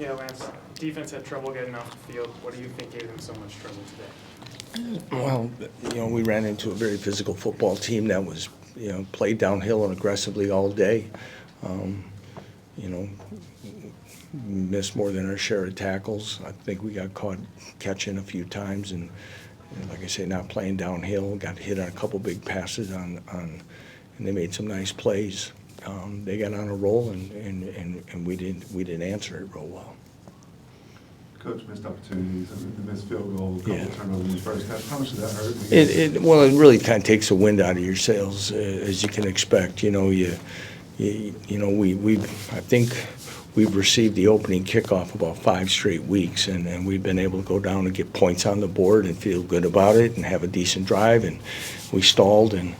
Yeah, Lance, defense had trouble getting off the field. What do you think gave them so much trouble today? Well, we ran into a very physical football team that was, played downhill and aggressively all day. You know, missed more than our share of tackles. I think we got caught catching a few times, and like I say, not playing downhill. Got hit on a couple big passes and they made some nice plays. They got on a roll, and we didn't answer it real well. Coach, missed opportunities, the missed field goal, a couple turnovers in the first half. How much did that hurt? It really kind of takes the wind out of your sails, as you can expect. I think we've received the opening kickoff about 5 straight weeks, and we've been able to go down and get points on the board and feel good about it and have a decent drive, and we stalled, and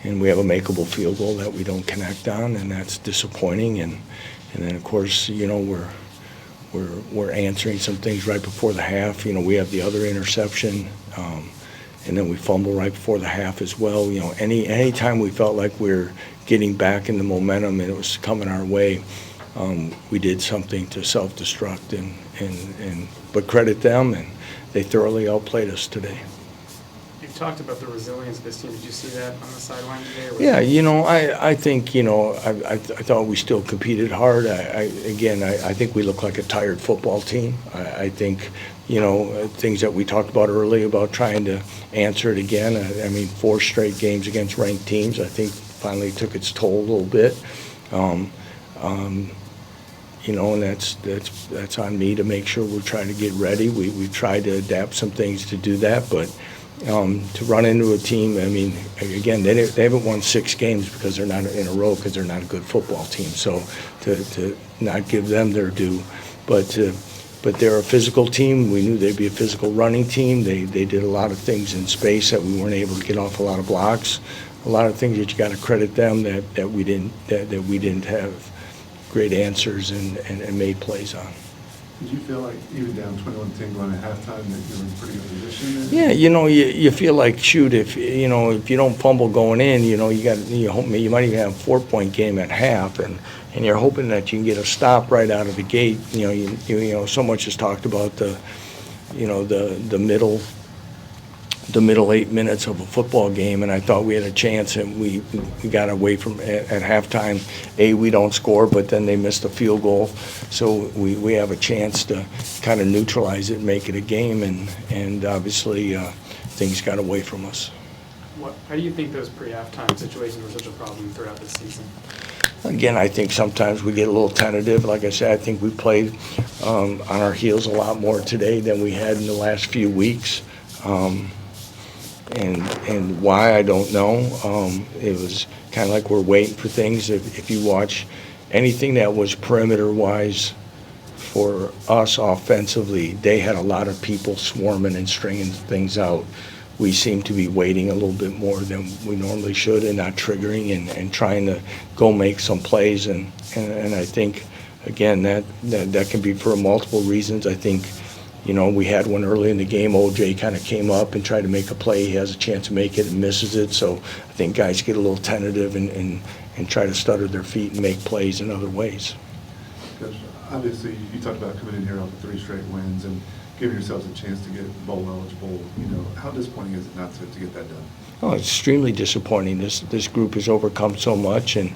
we have a makeable field goal that we don't connect on, and that's disappointing. And then, of course, we're answering some things right before the half. We have the other interception, and then we fumble right before the half as well. Any time we felt like we're getting back in the momentum and it was coming our way, we did something to self-destruct, but credit them, and they thoroughly outplayed us today. You've talked about the resilience of this team. Did you see that on the sideline today? Yeah, I think, I thought we still competed hard. I think we look like a tired football team. I think, things that we talked about earlier about trying to answer it again. 4 straight games against ranked teams, I think finally took its toll a little bit. And that's on me to make sure we're trying to get ready. We've tried to adapt some things to do that, but to run into a team, again, they haven't won 6 games because they're not in a row, because they're not a good football team. So to not give them their due, but they're a physical team. We knew they'd be a physical running team. They did a lot of things in space that we weren't able to get off a lot of blocks. A lot of things that you got to credit them that we didn't have great answers and made plays on. Did you feel like even down 21-10 going at halftime that you were in a pretty good position? Yeah, you feel like, shoot, if you don't fumble going in, you might even have a 4-point game at half, and you're hoping that you can get a stop right out of the gate. So much is talked about the middle 8 minutes of a football game, and I thought we had a chance, and we got away from at halftime. We don't score, but then they missed a field goal, so we have a chance to kind of neutralize it and make it a game, and obviously things got away from us. How do you think those pre-halftime situations were such a problem throughout the season? Again, I think sometimes we get a little tentative. Like I said, I think we played on our heels a lot more today than we had in the last few weeks. And why, I don't know. It was kind of like we're waiting for things. If you watch anything that was perimeter-wise for us offensively, they had a lot of people swarming and stringing things out. We seem to be waiting a little bit more than we normally should and not triggering and trying to go make some plays. And I think, again, that can be for multiple reasons. I think, we had one early in the game. OJ kind of came up and tried to make a play. He has a chance to make it and misses it. So I think guys get a little tentative and try to stutter their feet and make plays in other ways. Coach, obviously, you talked about coming in here off of 3 straight wins and giving yourselves a chance to get bowl eligible. How disappointing is it not to get that done? Oh, it's extremely disappointing. This group has overcome so much, and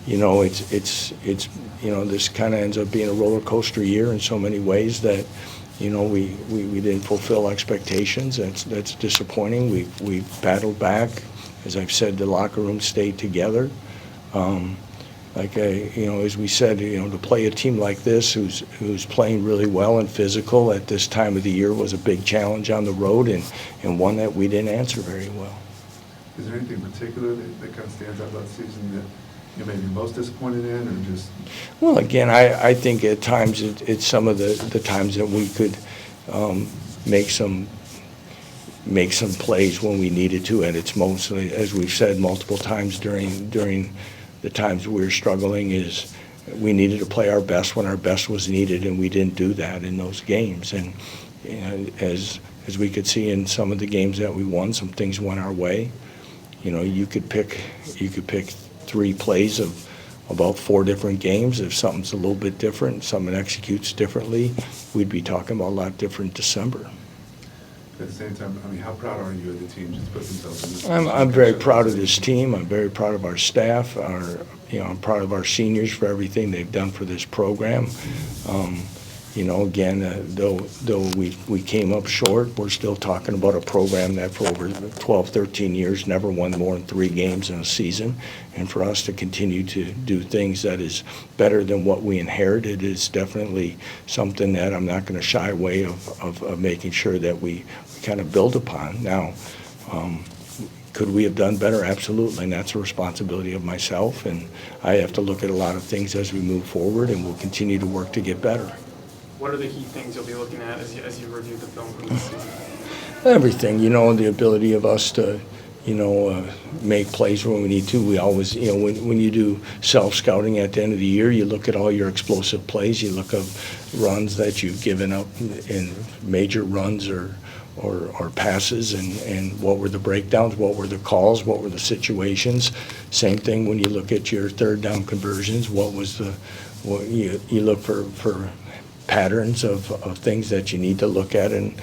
it's this kind of ends up being a roller coaster year in so many ways that. We didn't fulfill expectations. That's disappointing. We've battled back. As I've said, the locker room stayed together. As we said, to play a team like this who's playing really well and physical at this time of the year was a big challenge on the road and one that we didn't answer very well. Is there anything particular that kind of stands out about the season that you may be most disappointed in, or just? Well, again, I think at times it's some of the times that we could make some plays when we needed to, and it's mostly, as we've said multiple times during the times we were struggling, is we needed to play our best when our best was needed, and we didn't do that in those games. And as we could see in some of the games that we won, some things went our way. You could pick 3 plays of about 4 different games. If something's a little bit different, someone executes differently, we'd be talking about a lot different December. At the same time, I mean, how proud are you of the team just put themselves in this I'm position? very proud of this team. I'm very proud of our staff. I'm proud of our seniors for everything they've done for this program. Again, though we came up short, we're still talking about a program that for over 12, 13 years never won more than 3 games in a season. And for us to continue to do things that is better than what we inherited is definitely something that I'm not going to shy away of making sure that we kind of build upon. Now, could we have done better? Absolutely, and that's a responsibility of myself, and I have to look at a lot of things as we move forward, and we'll continue to work to get better. What are the key things you'll be looking at as you review the film from this season? Everything, the ability of us to, make plays when we need to. We always, when you do self-scouting at the end of the year, you look at all your explosive plays, you look at runs that you've given up in major runs or passes, and what were the breakdowns, what were the calls, what were the situations. Same thing when you look at your third down conversions, you look for patterns of things that you need to look at and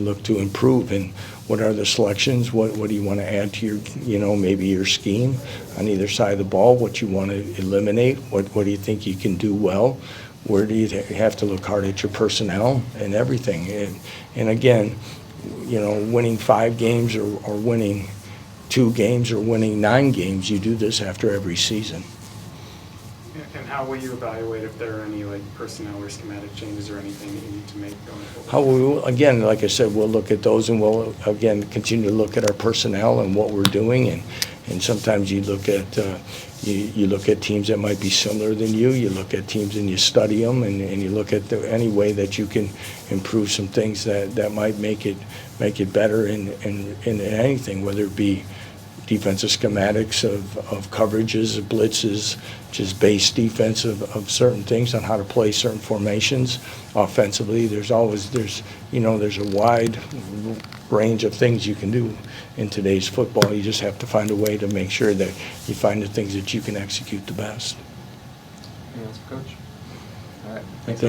look to improve. And what are the selections? What do you want to add to your, maybe your scheme on either side of the ball? What you want to eliminate? What do you think you can do well? Where do you have to look hard at your personnel and everything? And again, winning 5 games or winning 2 games or winning 9 games, you do this after every season. And how will you evaluate if there are any personnel or schematic changes or anything that you need to make going forward? How we will, again, like I said, we'll look at those, and we'll again continue to look at our personnel and what we're doing, and sometimes you look at you look at teams that might be similar than you. You look at teams and you study them, and you look at any way that you can improve some things that might make it better in anything, whether it be defensive schematics of coverages, blitzes, just base defense of certain things on how to play certain formations. Offensively, there's a wide range of things you can do in today's football. You just have to find a way to make sure that you find the things that you can execute the best. Anything else, Coach? All right. Thanks.